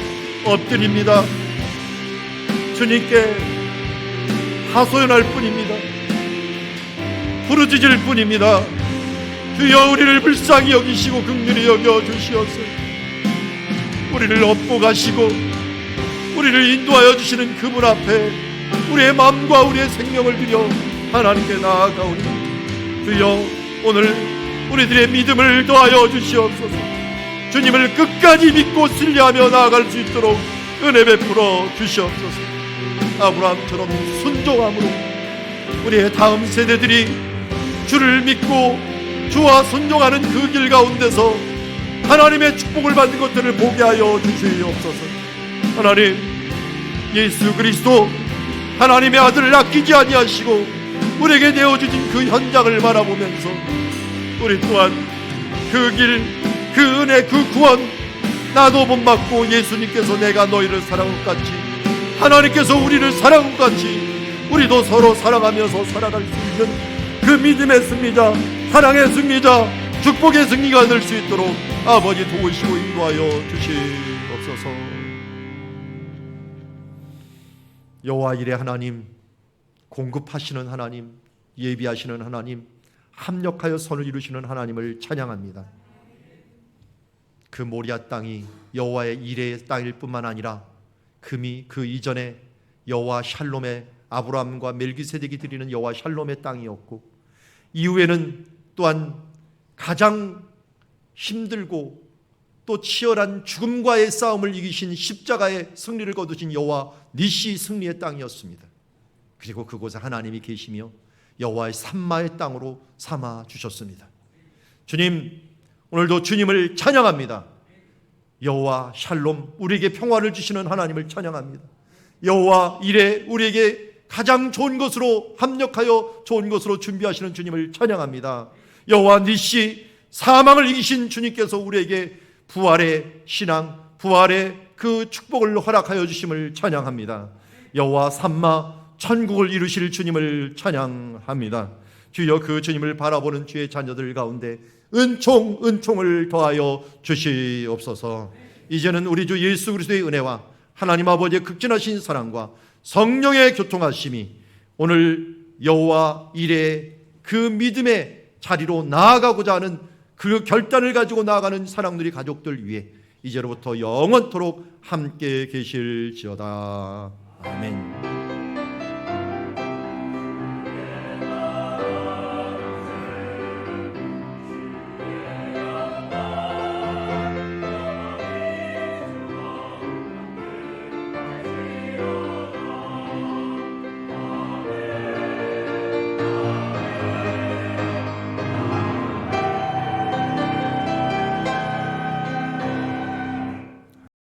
엎드립니다. 주님께 하소연할 뿐입니다. 부르짖을 뿐입니다. 주여, 우리를 불쌍히 여기시고 긍휼히 여겨 주시옵소서. 우리를 업고 가시고 우리를 인도하여 주시는 그분 앞에 우리의 마음과 우리의 생명을 드려 하나님께 나아가오니, 주여, 오늘 우리들의 믿음을 더하여 주시옵소서. 주님을 끝까지 믿고 신뢰하며 나아갈 수 있도록 은혜 베풀어 주시옵소서. 아브라함처럼 순종함으로 우리의 다음 세대들이 주를 믿고 주와 순종하는 그 길 가운데서 하나님의 축복을 받는 것들을 보게 하여 주시옵소서. 하나님, 예수 그리스도 하나님의 아들을 아끼지 아니하시고 우리에게 내어주신 그 현장을 바라보면서 우리 또한 그 길, 그 은혜, 그 구원, 나도 본받고 예수님께서 내가 너희를 사랑한 것 같이, 하나님께서 우리를 사랑한 것 같이 우리도 서로 사랑하면서 살아갈 수 있는 그 믿음의 승리자, 사랑의 승리자, 축복의 승리가 될 수 있도록 아버지 도우시고 인도하여 주시옵소서. 여호와 이레 하나님, 공급하시는 하나님, 예비하시는 하나님, 합력하여 선을 이루시는 하나님을 찬양합니다. 그 모리아 땅이 여호와의 이레의 땅일 뿐만 아니라 금이 그 이전에 여호와 샬롬의 아브라함과 멜기세덱이 드리는 여호와 샬롬의 땅이었고, 이후에는 또한 가장 힘들고 또 치열한 죽음과의 싸움을 이기신 십자가의 승리를 거두신 여호와 니시 승리의 땅이었습니다. 그리고 그곳에 하나님이 계시며 여호와의 산마의 땅으로 삼아 주셨습니다. 주님, 오늘도 주님을 찬양합니다. 여호와 샬롬, 우리에게 평화를 주시는 하나님을 찬양합니다. 여호와 이레, 우리에게 가장 좋은 것으로 합력하여 좋은 것으로 준비하시는 주님을 찬양합니다. 여호와 니시, 사망을 이기신 주님께서 우리에게 부활의 신앙, 부활의 그 축복을 허락하여 주심을 찬양합니다. 여호와 삼마, 천국을 이루실 주님을 찬양합니다. 주여, 그 주님을 바라보는 주의 자녀들 가운데 은총을 더하여 주시옵소서. 이제는 우리 주 예수 그리스도의 은혜와 하나님 아버지의 극진하신 사랑과 성령의 교통하심이 오늘 여호와 이레의 그 믿음의 자리로 나아가고자 하는 그 결단을 가지고 나아가는 사랑누리 가족들 위해 이제로부터 영원토록 함께 계실지어다. 아멘.